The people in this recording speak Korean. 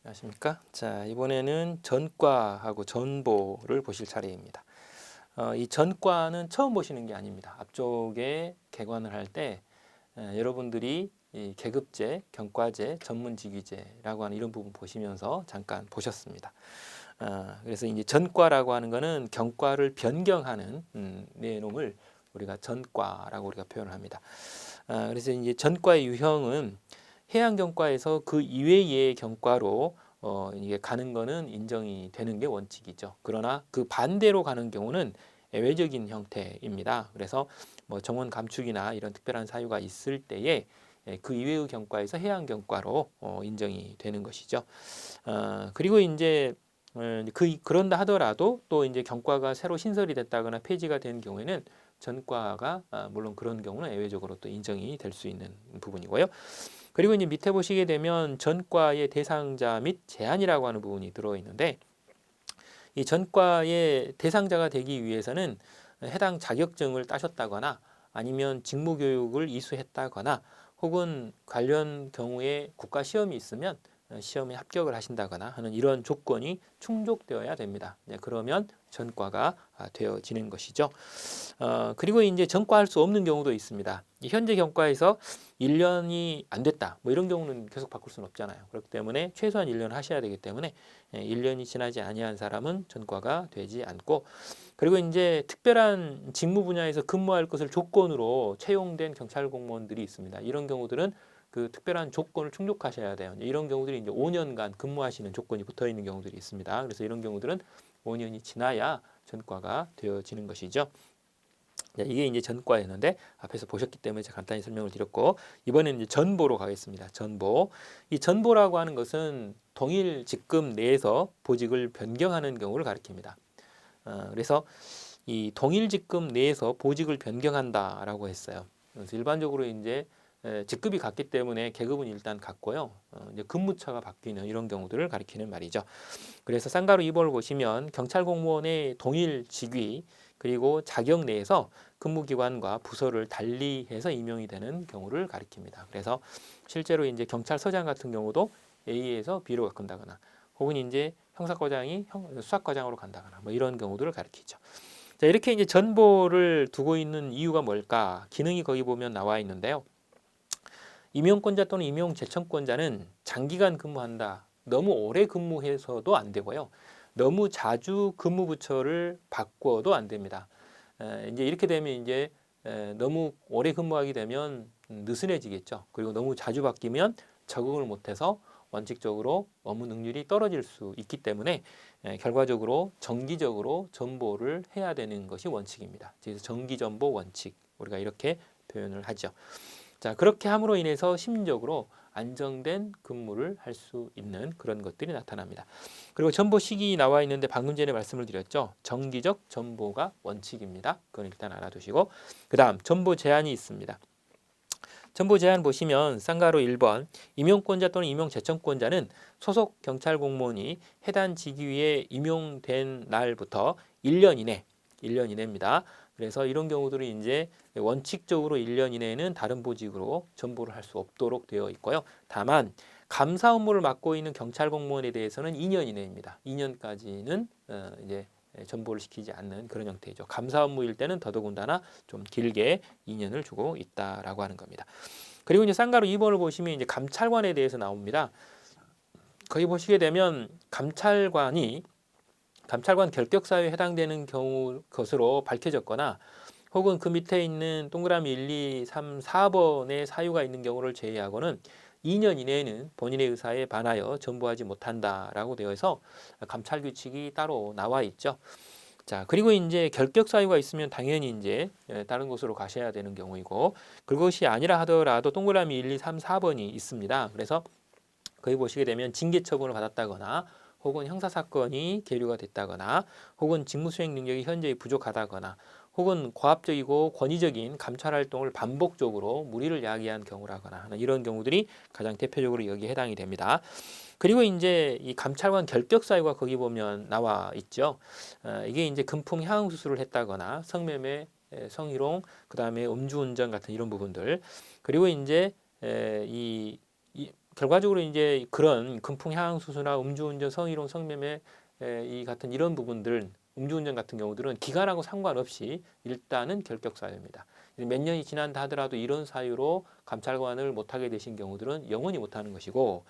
안녕하십니까? 자, 이번에는 전과하고 전보를 보실 차례입니다. 이 전과는 처음 보시는 게 아닙니다. 앞쪽에 개관을 할 때 여러분들이 이 계급제, 경과제, 전문직위제라고 하는 이런 부분 보시면서 잠깐 보셨습니다. 그래서 이제 전과라고 하는 거는 경과를 변경하는 내용을 우리가 전과라고 우리가 표현을 합니다. 그래서 이제 전과의 유형은 해양 경과에서 그 이외의 경과로 이게 가는 거는 인정이 되는 게 원칙이죠. 그러나 그 반대로 가는 경우는 예외적인 형태입니다. 그래서 뭐 정원 감축이나 이런 특별한 사유가 있을 때에 그 이외의 경과에서 해양 경과로 인정이 되는 것이죠. 그리고 이제 그런다 하더라도 또 이제 경과가 새로 신설이 됐다거나 폐지가 된 경우에는 전과가 물론 그런 경우는 예외적으로 또 인정이 될 수 있는 부분이고요. 그리고 이제 밑에 보시게 되면 전과의 대상자 및 제한이라고 하는 부분이 들어있는데 이 전과의 대상자가 되기 위해서는 해당 자격증을 따셨다거나 아니면 직무교육을 이수했다거나 혹은 관련 경우에 국가 시험이 있으면 시험에 합격을 하신다거나 하는 이런 조건이 충족되어야 됩니다. 그러면 전과가 되어지는 것이죠. 그리고 이제 전과할 수 없는 경우도 있습니다. 현재 경과에서 1년이 안 됐다. 뭐 이런 경우는 계속 바꿀 수는 없잖아요. 그렇기 때문에 최소한 1년 하셔야 되기 때문에 1년이 지나지 아니한 사람은 전과가 되지 않고 그리고 이제 특별한 직무 분야에서 근무할 것을 조건으로 채용된 경찰 공무원들이 있습니다. 이런 경우들은 그 특별한 조건을 충족하셔야 돼요. 이런 경우들이 이제 5년간 근무하시는 조건이 붙어 있는 경우들이 있습니다. 그래서 이런 경우들은 5년이 지나야 전과가 되어지는 것이죠. 이게 이제 전과였는데 앞에서 보셨기 때문에 제가 간단히 설명을 드렸고 이번에는 이제 전보로 가겠습니다. 전보. 이 전보라고 하는 것은 동일 직급 내에서 보직을 변경하는 경우를 가리킵니다. 그래서 이 동일 직급 내에서 보직을 변경한다라고 했어요. 그래서 일반적으로 이제 직급이 같기 때문에 계급은 일단 같고요. 이제 근무처가 바뀌는 이런 경우들을 가리키는 말이죠. 그래서 쌍가루 2번을 보시면 경찰 공무원의 동일 직위 그리고 자격 내에서 근무기관과 부서를 달리해서 임용이 되는 경우를 가리킵니다. 그래서 실제로 이제 경찰서장 같은 경우도 A에서 B로 바꾼다거나 혹은 이제 형사과장이 수사과장으로 간다거나 뭐 이런 경우들을 가리키죠. 자, 이렇게 이제 전보를 두고 있는 이유가 뭘까? 기능이 거기 보면 나와 있는데요. 임용권자 또는 임용 제청권자는 장기간 근무한다. 너무 오래 근무해서도 안 되고요. 너무 자주 근무 부처를 바꿔도 안 됩니다. 이제 이렇게 되면 이제 너무 오래 근무하게 되면 느슨해지겠죠. 그리고 너무 자주 바뀌면 적응을 못해서 원칙적으로 업무 능률이 떨어질 수 있기 때문에 결과적으로 정기적으로 전보를 해야 되는 것이 원칙입니다. 그래서 정기전보 원칙 우리가 이렇게 표현을 하죠. 자, 그렇게 함으로 인해서 심리적으로 안정된 근무를 할 수 있는 그런 것들이 나타납니다. 그리고 전보 시기 나와 있는데 방금 전에 말씀을 드렸죠. 정기적 전보가 원칙입니다. 그건 일단 알아두시고 그 다음 전보 제한이 있습니다. 전보 제한 보시면 쌍가로 1번 임용권자 또는 임용제청권자는 소속 경찰 공무원이 해당 직위에 임용된 날부터 1년 이내 1년 이내입니다. 그래서 이런 경우들이 이제 원칙적으로 1년 이내에는 다른 보직으로 전보를 할 수 없도록 되어 있고요. 다만 감사 업무를 맡고 있는 경찰 공무원에 대해서는 2년 이내입니다. 2년까지는 이제 전보를 시키지 않는 그런 형태이죠. 감사 업무일 때는 더더군다나 좀 길게 2년을 주고 있다라고 하는 겁니다. 그리고 이제 쌍가루 2번을 보시면 이제 감찰관에 대해서 나옵니다. 거기 보시게 되면 감찰관 결격 사유에 해당되는 경우 것으로 밝혀졌거나 혹은 그 밑에 있는 동그라미 1, 2, 3, 4번의 사유가 있는 경우를 제외하고는 2년 이내에는 본인의 의사에 반하여 전보하지 못한다라고 되어 있어 감찰 규칙이 따로 나와 있죠. 자, 그리고 이제 결격 사유가 있으면 당연히 이제 다른 곳으로 가셔야 되는 경우이고 그것이 아니라 하더라도 동그라미 1, 2, 3, 4번이 있습니다. 그래서 거기 보시게 되면 징계 처분을 받았다거나 혹은 형사 사건이 계류가 됐다거나 혹은 직무 수행 능력이 현저히 부족하다거나 혹은 과합적이고 권위적인 감찰 활동을 반복적으로 무리를 야기한 경우라거나 하는 이런 경우들이 가장 대표적으로 여기에 해당이 됩니다. 그리고 이제 이 감찰관 결격 사유가 거기 보면 나와 있죠. 이게 이제 금품 향응 수술을 했다거나 성매매, 성희롱, 그다음에 음주운전 같은 이런 부분들. 그리고 이제 이 결과적으로 이제 그런 금풍향 수수나 음주운전, 성희롱, 성매매 이 같은 이런 부분들, 음주운전 같은 경우들은 기간하고 상관없이 일단은 결격 사유입니다. 몇 년이 지난다 하더라도 이런 사유로 감찰관을 못하게 되신 경우들은 영원히 못하는 것이고